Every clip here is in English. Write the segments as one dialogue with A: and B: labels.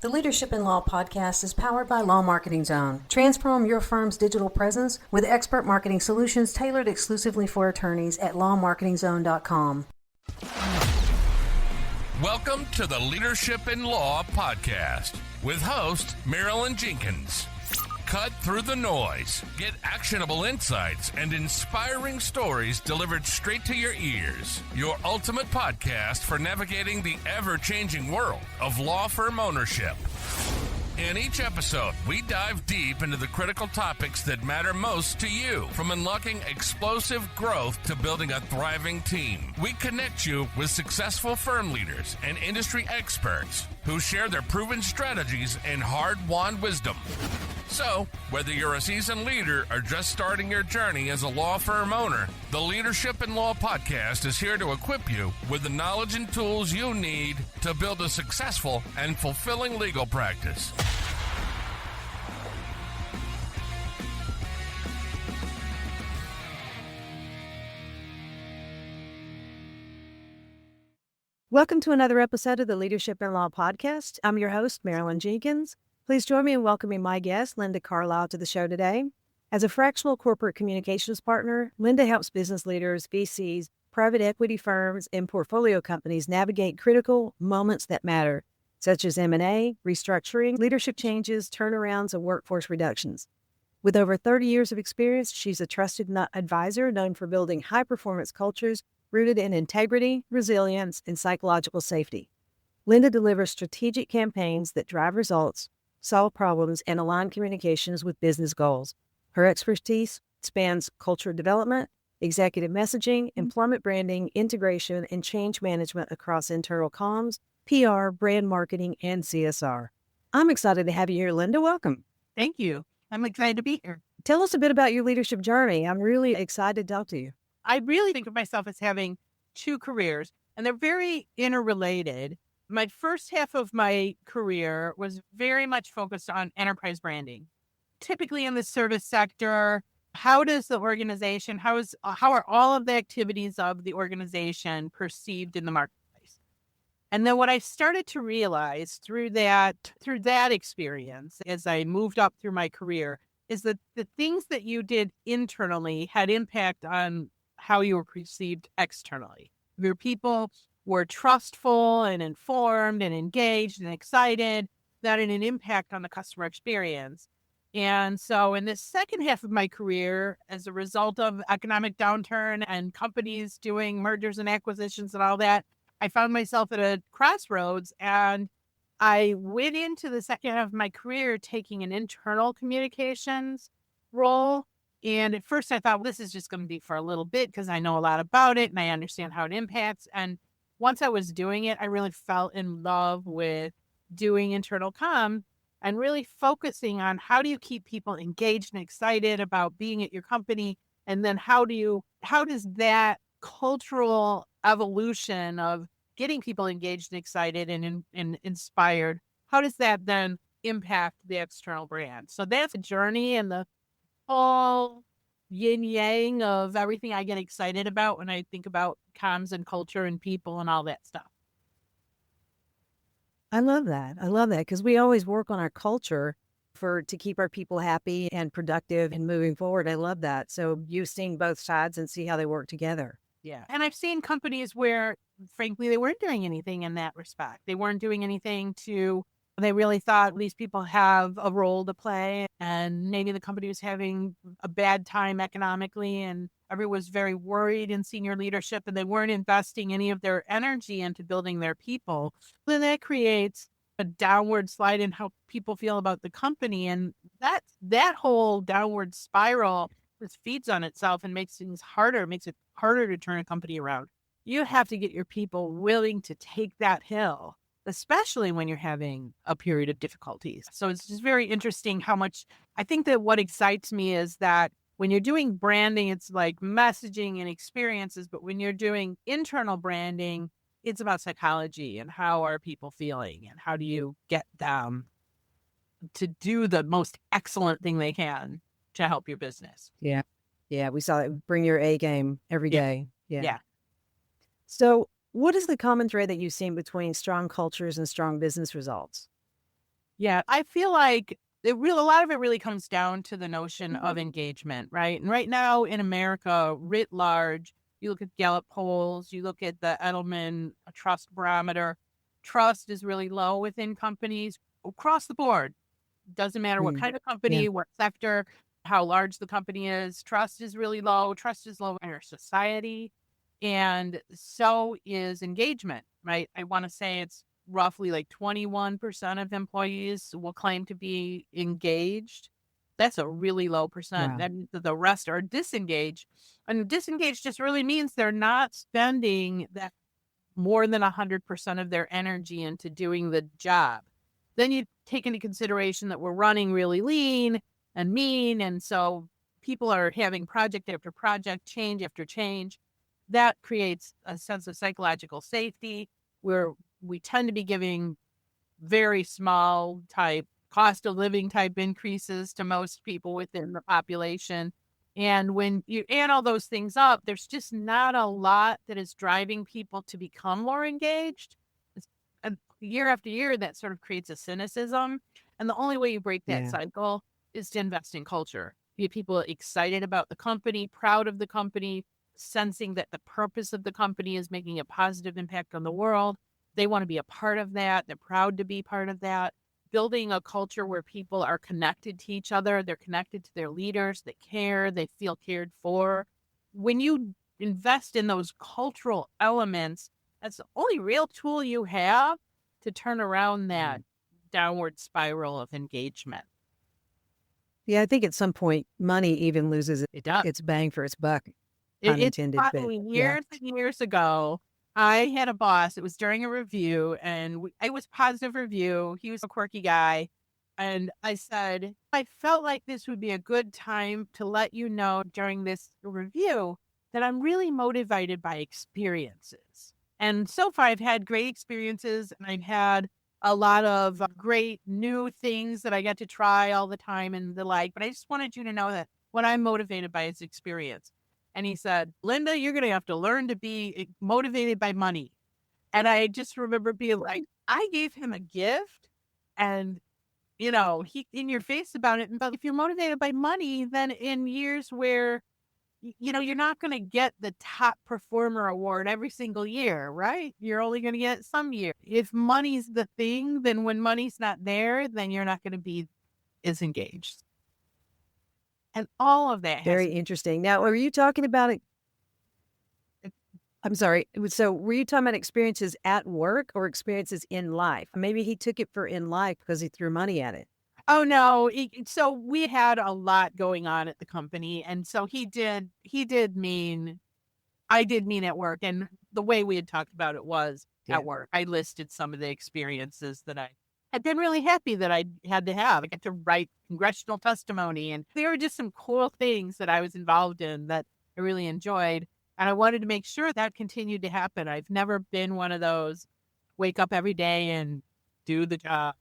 A: The Leadership in Law podcast is powered by Law Marketing Zone. Transform your firm's digital presence with expert marketing solutions tailored exclusively for attorneys at lawmarketingzone.com.
B: Welcome to the Leadership in Law podcast with host Marilyn Jenkins. Cut through the noise, get actionable insights and inspiring stories delivered straight to your ears. Your ultimate podcast for navigating the ever-changing world of law firm ownership. In each episode, we dive deep into the critical topics that matter most to you, from unlocking explosive growth to building a thriving team. We connect you with successful firm leaders and industry experts who share their proven strategies and hard-won wisdom. So, whether you're a seasoned leader or just starting your journey as a law firm owner, the Leadership in Law podcast is here to equip you with the knowledge and tools you need to build a successful and fulfilling legal practice.
C: Welcome to another episode of the Leadership in Law podcast. I'm your host, Marilyn Jenkins. Please join me in welcoming my guest, Linda Carlisle, to the show today. As a fractional corporate communications partner, Linda helps business leaders, VCs, private equity firms, and portfolio companies navigate critical moments that matter, such as M&A, restructuring, leadership changes, turnarounds, and workforce reductions. With over 30 years of experience, she's a trusted advisor known for building high-performance cultures rooted in integrity, resilience, and psychological safety. Linda delivers strategic campaigns that drive results, solve problems, and align communications with business goals. Her expertise spans culture development, executive messaging, employment branding, integration, and change management across internal comms, PR, brand marketing, and CSR. I'm excited to have you here, Linda. Welcome.
D: Thank you. I'm excited to be here.
C: Tell us a bit about your leadership journey. I'm really excited to talk to you.
D: I really think of myself as having two careers, and they're very interrelated. My first half of my career was very much focused on enterprise branding. Typically in the service sector, how does the organization, how are all of the activities of the organization perceived in the marketplace? And then what I started to realize through that experience as I moved up through my career is that the things that you did internally had impact on how you were perceived externally. Your people were trustful and informed and engaged and excited, that had an impact on the customer experience. And so in the second half of my career, as a result of economic downturn and companies doing mergers and acquisitions and all that, I found myself at a crossroads, and I went into the second half of my career taking an internal communications role. And at first I thought, well, this is just going to be for a little bit because I know a lot about it and I understand how it impacts. And once I was doing it, I really fell in love with doing internal comm and really focusing on how do you keep people engaged and excited about being at your company? And then how does that cultural evolution of getting people engaged and excited and inspired, how does that then impact the external brand? So that's a journey and the whole yin yang of everything I get excited about when I think about comms and culture and people and all that stuff.
C: I love that because we always work on our culture to keep our people happy and productive and moving forward. I love that. So you've seen both sides and see how they work together.
D: Yeah. And I've seen companies where, frankly, they weren't doing anything in that respect. They weren't doing anything they really thought these people have a role to play, and maybe the company was having a bad time economically and everyone was very worried in senior leadership and they weren't investing any of their energy into building their people. Then that creates a downward slide in how people feel about the company. And that whole downward spiral just feeds on itself and makes it harder to turn a company around. You have to get your people willing to take that hill, especially when you're having a period of difficulties. So it's just very interesting how much, I think that what excites me is that when you're doing branding, it's like messaging and experiences, but when you're doing internal branding, it's about psychology and how are people feeling and how do you get them to do the most excellent thing they can to help your business.
C: Yeah. Yeah. We saw it. Bring your A game every day.
D: Yeah.
C: So what is the common thread that you've seen between strong cultures and strong business results?
D: Yeah, I feel like a lot of it really comes down to the notion of engagement, right? And right now in America, writ large, you look at Gallup polls, you look at the Edelman Trust Barometer, trust is really low within companies across the board. Doesn't matter what
C: Mm.
D: kind of
C: Yeah.
D: company, what sector, how large the company is. Trust is really low. Trust is low in our society. And so is engagement, right? I want to say it's roughly like 21% of employees will claim to be engaged. That's a really low percent.
C: Wow.
D: That means that the rest are disengaged. And disengaged just really means they're not spending that more than 100% of their energy into doing the job. Then you take into consideration that we're running really lean and mean. And so people are having project after project, change after change. That creates a sense of psychological safety where we tend to be giving very small type cost of living type increases to most people within the population. And when you add all those things up, there's just not a lot that is driving people to become more engaged. And year after year, that sort of creates a cynicism. And the only way you break that
C: Yeah.
D: cycle is to invest in culture. Get people excited about the company, proud of the company, sensing that the purpose of the company is making a positive impact on the world. They want to be a part of that. They're proud to be part of that. Building a culture where people are connected to each other, they're connected to their leaders, they care, they feel cared for. When you invest in those cultural elements, that's the only real tool you have to turn around that downward spiral of engagement.
C: Yeah, I think at some point money even loses
D: It does.
C: its bang for its buck,
D: It,
C: pun
D: it's
C: intended. But
D: probably
C: yeah.
D: years and years ago. I had a boss. It was during a review, and it was a positive review. He was a quirky guy. And I said, I felt like this would be a good time to let you know during this review that I'm really motivated by experiences. And so far, I've had great experiences, and I've had a lot of great new things that I get to try all the time and the like. But I just wanted you to know that what I'm motivated by is experience. And he said, Linda, you're going to have to learn to be motivated by money. And I just remember being like, I gave him a gift and, he in your face about it. But if you're motivated by money, then in years where, you're not going to get the top performer award every single year, right? You're only going to get it some year. If money's the thing, then when money's not there, then you're not going to be as engaged. And all of that has
C: Very interesting. Now, are you talking about it? I'm sorry. So, were you talking about experiences at work or experiences in life? Maybe he took it for in life because he threw money at it.
D: Oh, no. So we had a lot going on at the company. And so I did mean at work. And the way we had talked about it was
C: Yeah.
D: at work. I listed some of the experiences that I had been really happy that I had to have. I got to write congressional testimony. And there were just some cool things that I was involved in that I really enjoyed. And I wanted to make sure that continued to happen. I've never been one of those wake up every day and do the job,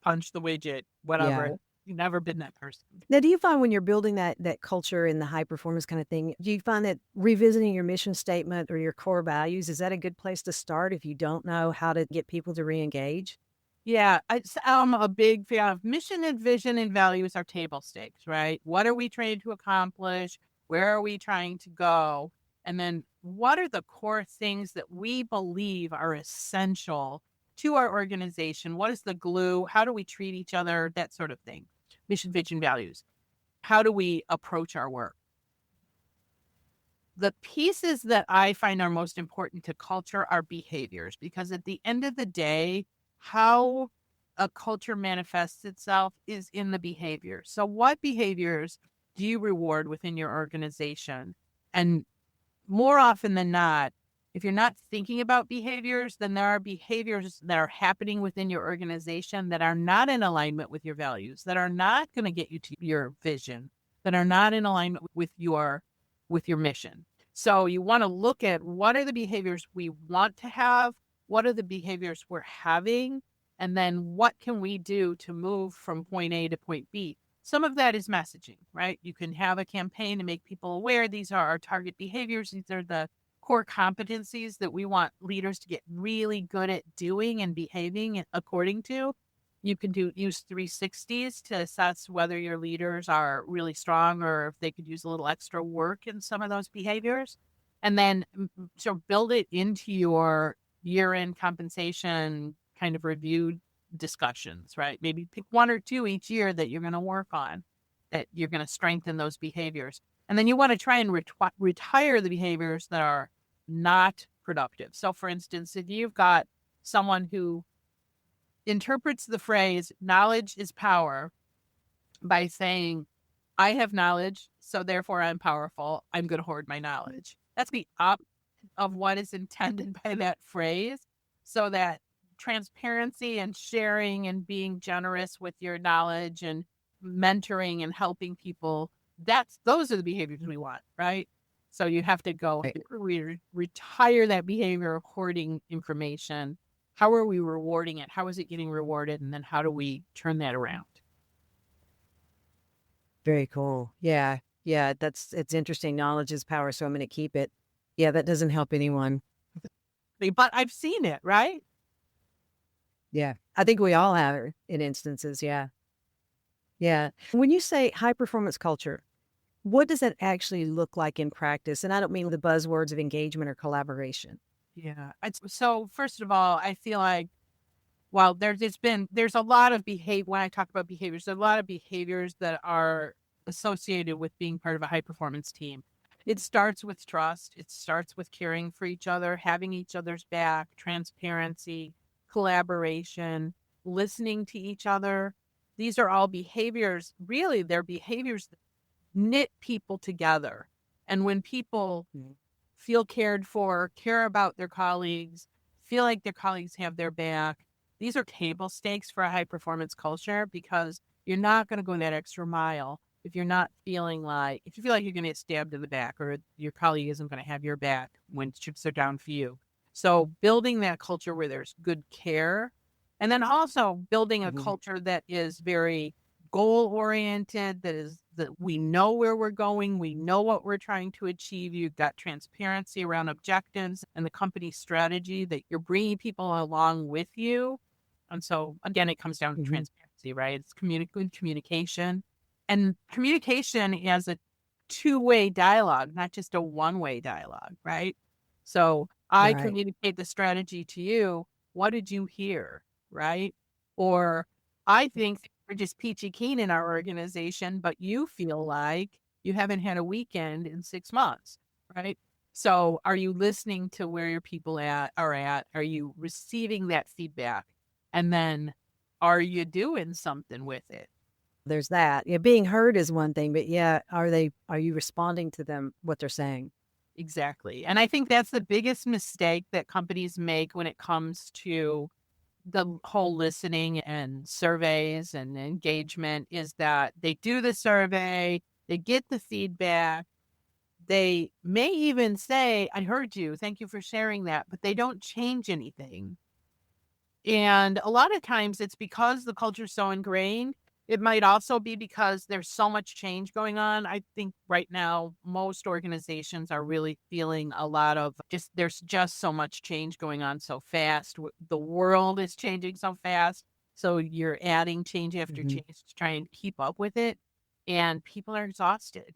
D: punch the widget, whatever.
C: Yeah.
D: You've never been that person.
C: Now, do you find when you're building that culture and the high performance kind of thing, do you find that revisiting your mission statement or your core values, is that a good place to start if you don't know how to get people to re-engage?
D: Yeah, I'm a big fan of mission and vision and values are table stakes, right? What are we trying to accomplish? Where are we trying to go? And then what are the core things that we believe are essential to our organization? What is the glue? How do we treat each other? That sort of thing. Mission, vision, values. How do we approach our work? The pieces that I find are most important to culture are behaviors, because at the end of the day, how a culture manifests itself is in the behavior. So what behaviors do you reward within your organization? And more often than not, if you're not thinking about behaviors, then there are behaviors that are happening within your organization that are not in alignment with your values, that are not going to get you to your vision, that are not in alignment with your mission. So you want to look at what are the behaviors we want to have, what are the behaviors we're having, and then what can we do to move from point A to point B. Some of that is messaging, right? You can have a campaign to make people aware these are our target behaviors. These are the core competencies that we want leaders to get really good at doing and behaving according to. You can use 360s to assess whether your leaders are really strong or if they could use a little extra work in some of those behaviors. And then so build it into your year-end compensation kind of review discussions, right? Maybe pick one or two each year that you're going to work on, that you're going to strengthen those behaviors. And then you want to try and retire the behaviors that are not productive. So for instance, if you've got someone who interprets the phrase knowledge is power by saying, I have knowledge, so therefore I'm powerful, I'm going to hoard my knowledge. That's the opposite of what is intended by that phrase. So that transparency and sharing and being generous with your knowledge and mentoring and helping people, those are the behaviors we want, right? So you have to go retire that behavior of hoarding information. How are we rewarding it? How is it getting rewarded? And then how do we turn that around?
C: Very cool. Yeah. Yeah. It's interesting. Knowledge is power. So I'm going to keep it. Yeah. That doesn't help anyone.
D: But I've seen it, right?
C: Yeah. I think we all have it in instances. Yeah. Yeah. When you say high performance culture, what does that actually look like in practice? And I don't mean the buzzwords of engagement or collaboration.
D: Yeah. So first of all, I feel like, well, there's a lot of behavior. When I talk about behaviors, there's a lot of behaviors that are associated with being part of a high performance team. It starts with trust. It starts with caring for each other, having each other's back, transparency, collaboration, listening to each other. These are all behaviors. Really, they're behaviors that knit people together. And when people feel cared for, care about their colleagues, feel like their colleagues have their back, these are table stakes for a high performance culture, because you're not going to go that extra mile if you feel like you're going to get stabbed in the back, or your colleague isn't going to have your back when chips are down for you. So building that culture where there's good care, and then also building a culture that is very goal oriented, that we know where we're going, we know what we're trying to achieve. You've got transparency around objectives and the company strategy, that you're bringing people along with you. And so again, it comes down to transparency, right? It's good communication, and communication as a two-way dialogue, not just a one-way dialogue, right? So I communicate the strategy to you. What did you hear? Right? Or I think we're just peachy keen in our organization, but you feel like you haven't had a weekend in 6 months, right? So are you listening to where your people are at? Are you receiving that feedback? And then are you doing something with it?
C: There's that. Yeah, being heard is one thing, but yeah, are you responding to them, what they're saying?
D: Exactly. And I think that's the biggest mistake that companies make when it comes to the whole listening and surveys and engagement, is that they do the survey, they get the feedback, they may even say, I heard you, thank you for sharing that, but they don't change anything. And a lot of times it's because the culture is so ingrained. It might also be because there's so much change going on. I think right now, most organizations are really feeling a lot of there's just so much change going on so fast. The world is changing so fast. So you're adding change after change to try and keep up with it. And people are exhausted.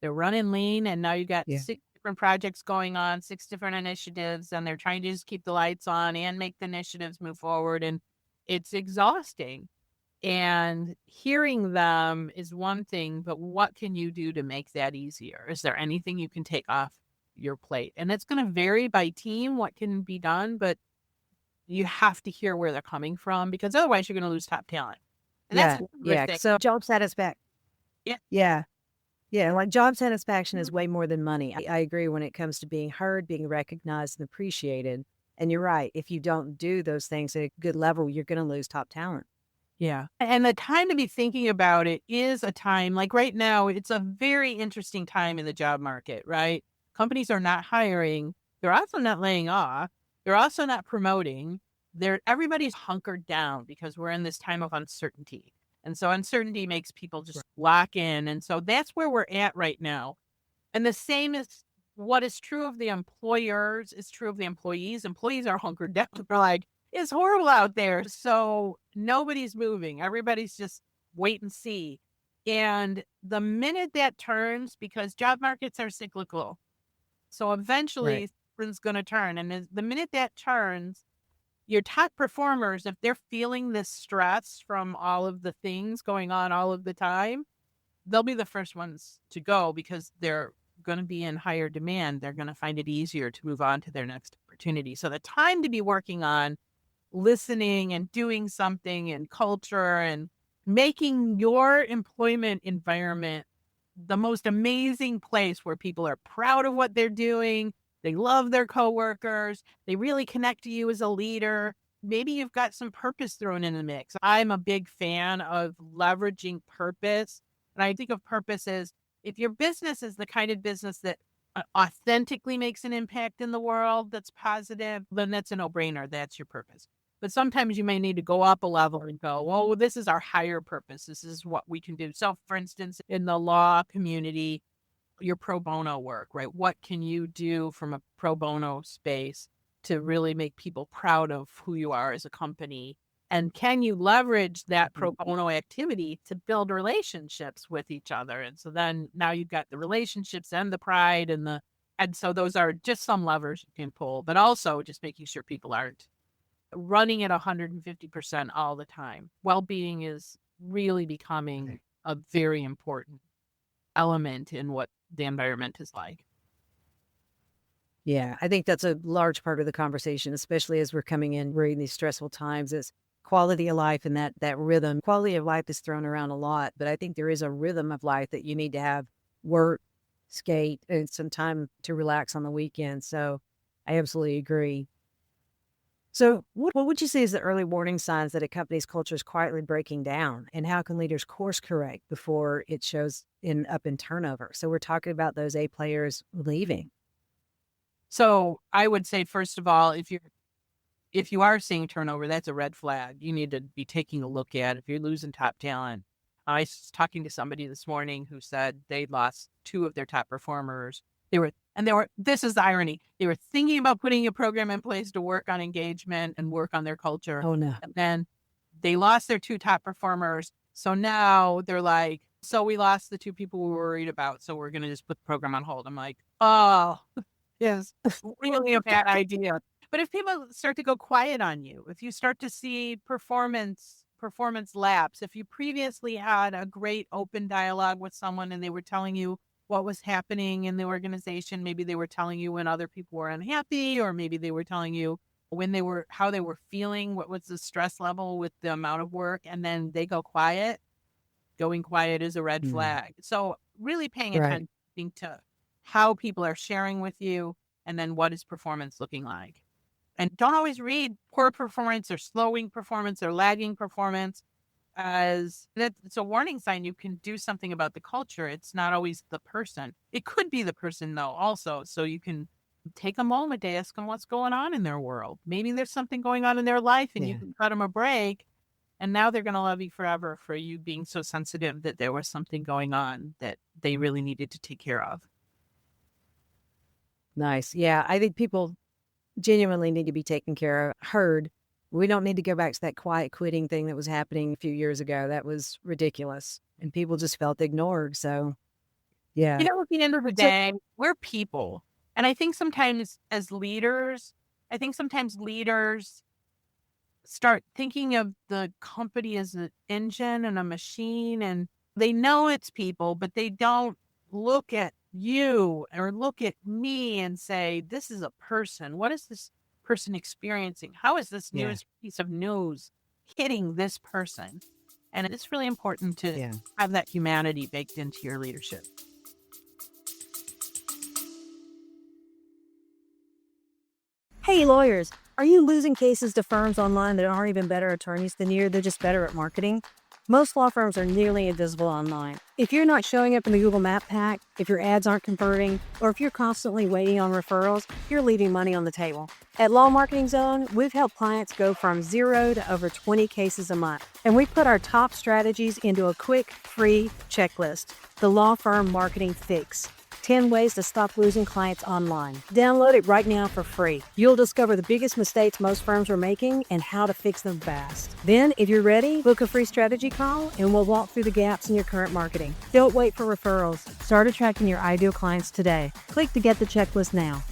D: They're running lean, and now you got 6 different projects going on, 6 different initiatives, and they're trying to just keep the lights on and make the initiatives move forward. And it's exhausting. And hearing them is one thing, but what can you do to make that easier? Is there anything you can take off your plate? And it's going to vary by team what can be done, but you have to hear where they're coming from, because otherwise you're going to lose top talent. And that's
C: thing. So job satisfaction. Yeah. Like job satisfaction is way more than money. I agree when it comes to being heard, being recognized and appreciated. And you're right. If you don't do those things at a good level, you're going to lose top talent.
D: Yeah. And the time to be thinking about it is a time like right now, it's a very interesting time in the job market, right? Companies are not hiring. They're also not laying off. They're also not promoting. Everybody's hunkered down because we're in this time of uncertainty. And so uncertainty makes people just lock in. And so that's where we're at right now. And the same is what is true of the employers is true of the employees. Employees are hunkered down. They're like, It's horrible out there. So nobody's moving. Everybody's just wait and see. And the minute that turns, because job markets are cyclical, so eventually it's going to turn. And the minute that turns, your top performers, if they're feeling this stress from all of the things going on all of the time, they'll be the first ones to go because they're going to be in higher demand. They're going to find it easier to move on to their next opportunity. So the time to be working on listening and doing something and culture and making your employment environment the most amazing place where people are proud of what they're doing. They love their coworkers. They really connect to you as a leader. Maybe you've got some purpose thrown in the mix. I'm a big fan of leveraging purpose. And I think of purpose as if your business is the kind of business that authentically makes an impact in the world that's positive, then that's a no-brainer. That's your purpose. But sometimes you may need to go up a level and go, well, this is our higher purpose. This is what we can do. So, for instance, in the law community, your pro bono work, right? What can you do from a pro bono space to really make people proud of who you are as a company? And can you leverage that pro bono activity to build relationships with each other? And so then now you've got the relationships and the pride and so those are just some levers you can pull, but also just making sure people aren't running at 150% all the time. Well-being is really becoming a very important element in what the environment is like.
C: Yeah, I think that's a large part of the conversation, especially as we're coming in during these stressful times, is quality of life and that rhythm. Quality of life is thrown around a lot, but I think there is a rhythm of life that you need to have: work, skate, and some time to relax on the weekend. So I absolutely agree. So what would you say is the early warning signs that a company's culture is quietly breaking down, and how can leaders course correct before it shows up in turnover? So we're talking about those A players leaving.
D: So I would say, first of all, if you are seeing turnover, that's a red flag. You need to be taking a look at if you're losing top talent. I was talking to somebody this morning who said they lost 2 of their top performers. This is the irony. They were thinking about putting a program in place to work on engagement and work on their culture.
C: Oh, no.
D: And then they lost their 2 top performers. So now they're like, so we lost the 2 people we were worried about. So we're going to just put the program on hold. I'm like, oh, yes, really a bad idea. But if people start to go quiet on you, if you start to see performance lapse, if you previously had a great open dialogue with someone and they were telling you what was happening in the organization, maybe they were telling you when other people were unhappy, or maybe they were telling you how they were feeling, what was the stress level with the amount of work, and then they go quiet. Going quiet is a red flag. So really paying attention to how people are sharing with you, and then what is performance looking like. And don't always read poor performance or slowing performance or lagging performance as it's a warning sign. You can do something about the culture. It's not always the person. It could be the person, though, also. So you can take a moment to ask them what's going on in their world. Maybe there's something going on in their life and you can cut them a break. And now they're going to love you forever for you being so sensitive that there was something going on that they really needed to take care of.
C: Nice. Yeah, I think people genuinely need to be taken care of, heard. We don't need to go back to that quiet quitting thing that was happening a few years ago. That was ridiculous. And people just felt ignored. So, yeah.
D: You know, at the end of the day, we're people. And I think sometimes leaders start thinking of the company as an engine and a machine, and they know it's people, but they don't look at you or look at me and say, this is a person. What is this person experiencing? How is this piece of news hitting this person? And it's really important to have that humanity baked into your leadership.
C: Hey, lawyers, are you losing cases to firms online that aren't even better attorneys than you? They're just better at marketing. Most law firms are nearly invisible online. If you're not showing up in the Google Map pack, if your ads aren't converting, or if you're constantly waiting on referrals, you're leaving money on the table. At Law Marketing Zone, we've helped clients go from 0 to over 20 cases a month. And we put our top strategies into a quick, free checklist, the Law Firm Marketing Fix. 10 Ways to Stop Losing Clients Online. Download it right now for free. You'll discover the biggest mistakes most firms are making and how to fix them fast. Then, if you're ready, book a free strategy call and we'll walk through the gaps in your current marketing. Don't wait for referrals. Start attracting your ideal clients today. Click to get the checklist now.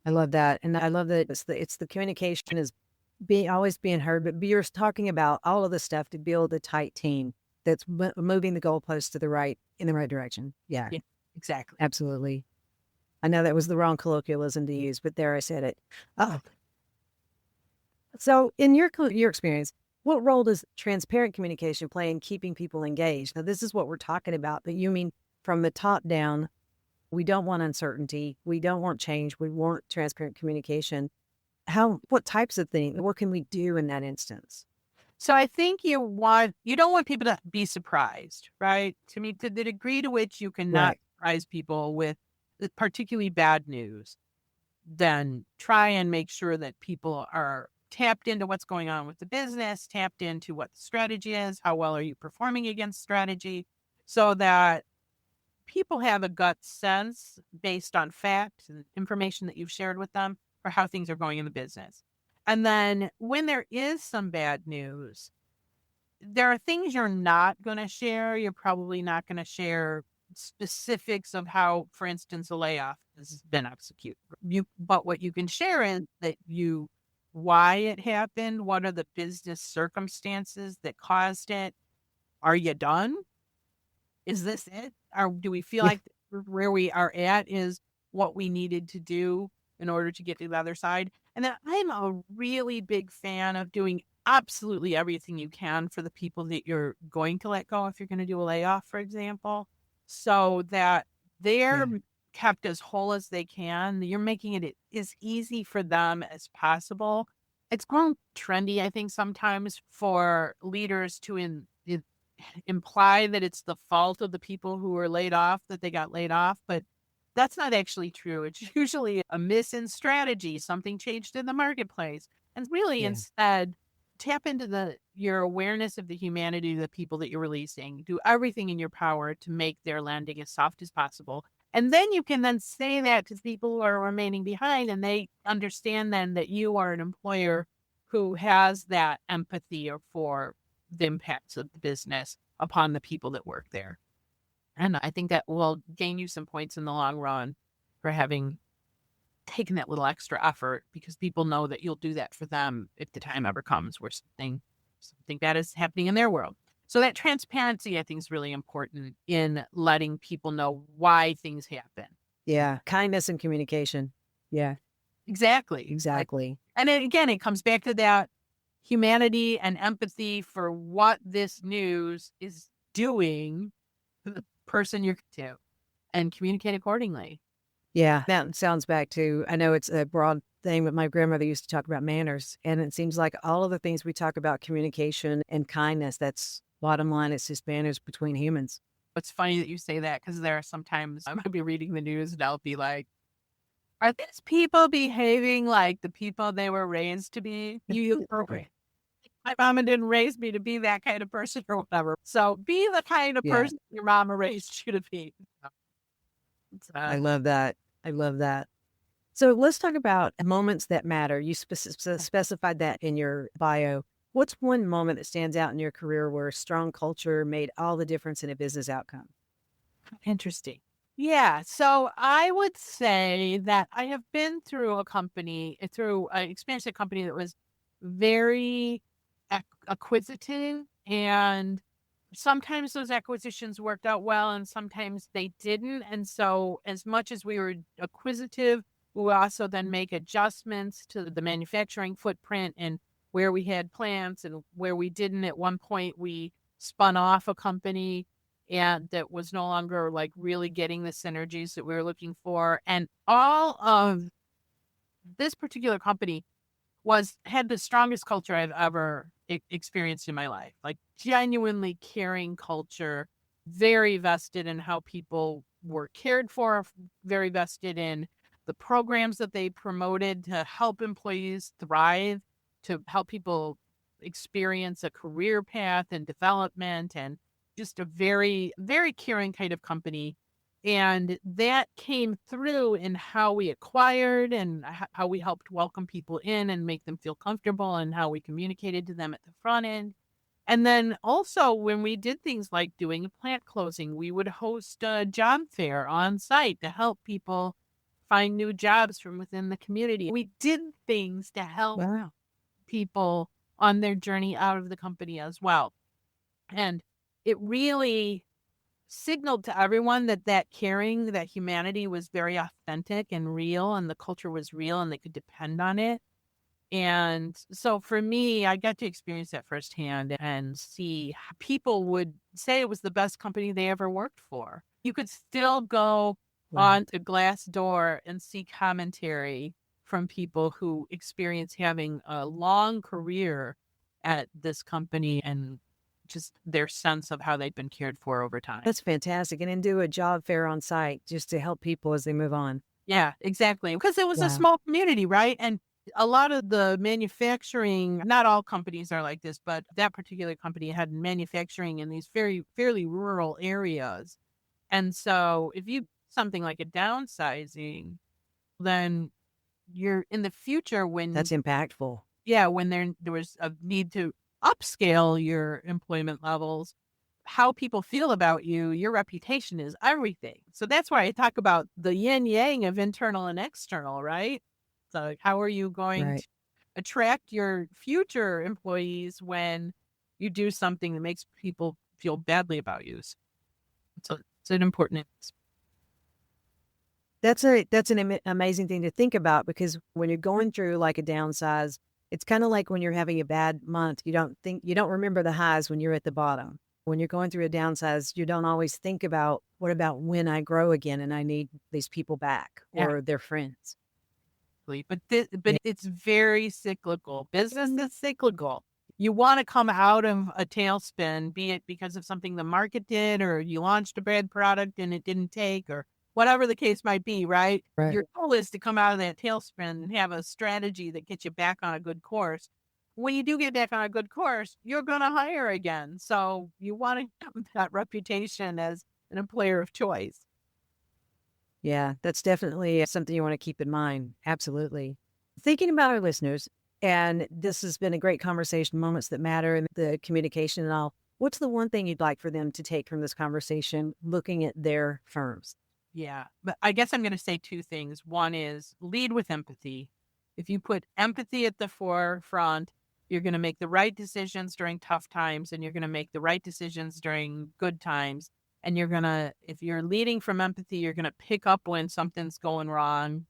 C: I love that. And I love that it's the communication is always being heard, but you're talking about all of the stuff to build a tight team that's moving the goalposts in the right direction. Yeah,
D: exactly.
C: Absolutely. I know that was the wrong colloquialism to use, but there I said it. Oh. So in your experience, what role does transparent communication play in keeping people engaged? Now, this is what we're talking about, but you mean from the top down, we don't want uncertainty. We don't want change. We want transparent communication. What types of things, what can we do in that instance?
D: So I think you don't want people to be surprised, right? To me, to the degree to which you cannot surprise people with particularly bad news, then try and make sure that people are tapped into what's going on with the business, tapped into what the strategy is, how well are you performing against strategy, so that people have a gut sense based on facts and information that you've shared with them for how things are going in the business. And then when there is some bad news, there are things you're not going to share. You're probably not going to share specifics of how, for instance, a layoff has been executed. But what you can share is why it happened, what are the business circumstances that caused it, are you done? Is this it? Or do we feel like where we are at is what we needed to do in order to get to the other side? And then I'm a really big fan of doing absolutely everything you can for the people that you're going to let go if you're going to do a layoff, for example, so that they're kept as whole as they can. You're making it as easy for them as possible. It's grown trendy, I think, sometimes for leaders to imply that it's the fault of the people who were laid off that they got laid off, but that's not actually true. It's usually a miss in strategy, something changed in the marketplace, and really instead tap into your awareness of the humanity of the people that you're releasing. Do everything in your power to make their landing as soft as possible, and then you can then say that to people who are remaining behind, and they understand then that you are an employer who has that empathy for the impacts of the business upon the people that work there. And I think that will gain you some points in the long run for having taken that little extra effort, because people know that you'll do that for them if the time ever comes where something bad is happening in their world. So that transparency, I think, is really important in letting people know why things happen.
C: Yeah. Kindness and communication. Yeah.
D: Exactly. And again, it comes back to that humanity and empathy for what this news is doing to the person you're to, and communicate accordingly.
C: Yeah, that sounds back to, I know it's a broad thing, but my grandmother used to talk about manners. And it seems like all of the things we talk about, communication and kindness, that's bottom line, it's just manners between humans.
D: It's funny that you say that, because there are sometimes I might be reading the news and I'll be like, are these people behaving like the people they were raised to be? My mama didn't raise me to be that kind of person or whatever. So be the kind of person your mama raised you to be.
C: I love that. So let's talk about moments that matter. You specified that in your bio. What's one moment that stands out in your career where strong culture made all the difference in a business outcome?
D: Interesting. Yeah. So I would say that I have been through I experienced a company that was very acquisitive, and sometimes those acquisitions worked out well and sometimes they didn't. And so as much as we were acquisitive, we also then make adjustments to the manufacturing footprint and where we had plants and where we didn't. At one point, we spun off a company and that was no longer like really getting the synergies that we were looking for. And all of this particular company had the strongest culture I've ever experienced in my life, like genuinely caring culture, very vested in how people were cared for, very vested in the programs that they promoted to help employees thrive, to help people experience a career path and development, and just a very, very caring kind of company. And that came through in how we acquired and how we helped welcome people in and make them feel comfortable, and how we communicated to them at the front end. And then also when we did things like doing a plant closing, we would host a job fair on site to help people find new jobs from within the community. We did things to help
C: Wow.
D: people on their journey out of the company as well. And it really signaled to everyone that that caring, that humanity was very authentic and real, and the culture was real, and they could depend on it. And so for me, I got to experience that firsthand and see how people would say it was the best company they ever worked for. You could still go
C: Wow.
D: on to Glassdoor and see commentary from people who experience having a long career at this company, and just their sense of how they've been cared for over time.
C: That's fantastic. And then do a job fair on site just to help people as they move on.
D: Yeah, exactly. Because it was a
C: Wow.
D: small community, right? And a lot of the manufacturing, not all companies are like this, but that particular company had manufacturing in these fairly rural areas. And so if you something like a downsizing, then you're in the future
C: That's impactful.
D: when there was a need to upscale your employment levels, how people feel about you, your reputation is everything. So that's why I talk about the yin yang of internal and external, right? So how are you going
C: Right.
D: to attract your future employees when you do something that makes people feel badly about you? So it's an important.
C: That's an amazing thing to think about, because when you're going through like a downsize, it's kind of like when you're having a bad month, you don't remember the highs when you're at the bottom. When you're going through a downsize, you don't always think about what about when I grow again and I need these people back
D: Yeah.
C: or their friends.
D: But
C: Yeah.
D: it's very cyclical. Business is cyclical. You want to come out of a tailspin, be it because of something the market did, or you launched a bad product and it didn't take, or whatever the case might be, right?
C: Right.
D: Your goal is to come out of that tailspin and have a strategy that gets you back on a good course. When you do get back on a good course, you're going to hire again. So you want to have that reputation as an employer of choice.
C: Yeah, that's definitely something you want to keep in mind. Absolutely. Thinking about our listeners, and this has been a great conversation, moments that matter, and the communication and all. What's the one thing you'd like for them to take from this conversation looking at their firms?
D: Yeah, but I guess I'm going to say two things. One is lead with empathy. If you put empathy at the forefront, you're going to make the right decisions during tough times, and you're going to make the right decisions during good times. And if you're leading from empathy, you're going to pick up when something's going wrong.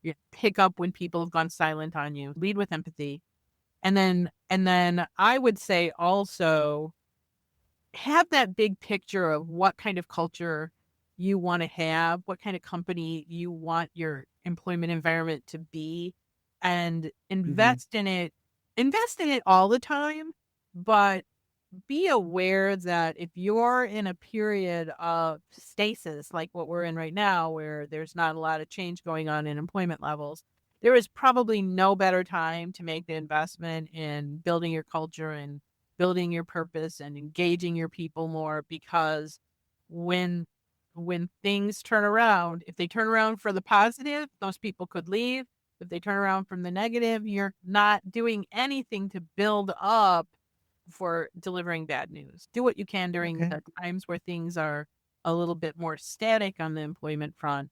D: You pick up when people have gone silent on you. Lead with empathy. And then I would say also have that big picture of what kind of culture you want to have, what kind of company you want your employment environment to be, and invest in it. Invest in it all the time, but be aware that if you're in a period of stasis, like what we're in right now, where there's not a lot of change going on in employment levels, there is probably no better time to make the investment in building your culture and building your purpose and engaging your people more, because when things turn around, if they turn around for the positive, those people could leave. If they turn around from the negative, you're not doing anything to build up for delivering bad news. Do what you can during the times where things are a little bit more static on the employment front.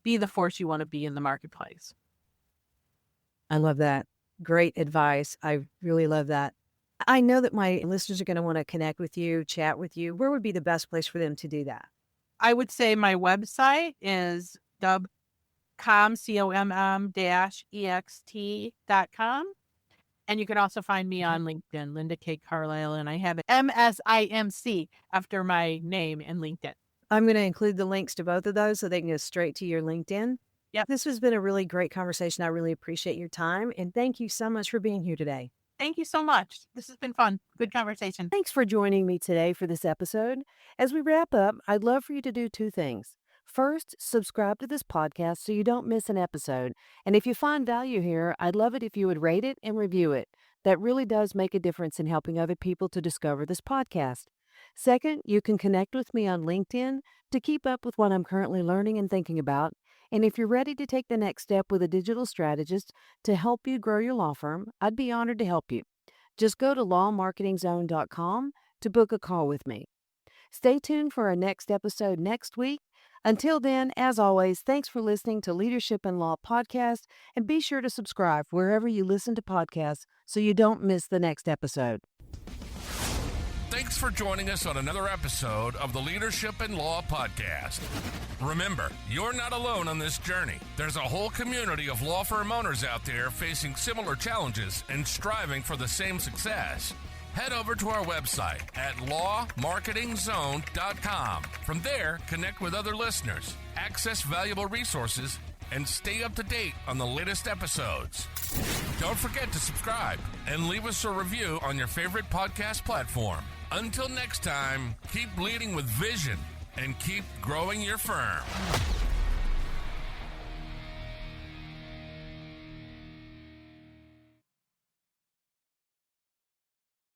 D: Be the force you want to be in the marketplace.
C: I love that. Great advice. I really love that. I know that my listeners are going to want to connect with you, chat with you. Where would be the best place for them to do that?
D: I would say my website is com-ext.com. And you can also find me on LinkedIn, Linda K. Carlisle, and I have MSIMC after my name in LinkedIn.
C: I'm going to include the links to both of those so they can go straight to your LinkedIn.
D: Yep.
C: This has been a really great conversation. I really appreciate your time, and thank you so much for being here today.
D: Thank you so much. This has been fun. Good conversation.
E: Thanks for joining me today for this episode. As we wrap up, I'd love for you to do two things.
C: First, subscribe to this podcast so you don't miss an episode. And if you find value here, I'd love it if you would rate it and review it. That really does make a difference in helping other people to discover this podcast. Second, you can connect with me on LinkedIn to keep up with what I'm currently learning and thinking about. And if you're ready to take the next step with a digital strategist to help you grow your law firm, I'd be honored to help you. Just go to lawmarketingzone.com to book a call with me. Stay tuned for our next episode next week. Until then, as always, thanks for listening to Leadership in Law Podcast, and be sure to subscribe wherever you listen to podcasts so you don't miss the next episode.
B: Thanks for joining us on another episode of the Leadership in Law Podcast. Remember, you're not alone on this journey. There's a whole community of law firm owners out there facing similar challenges and striving for the same success. Head over to our website at lawmarketingzone.com. From there, connect with other listeners, access valuable resources, and stay up to date on the latest episodes. Don't forget to subscribe and leave us a review on your favorite podcast platform. Until next time, keep leading with vision and keep growing your firm.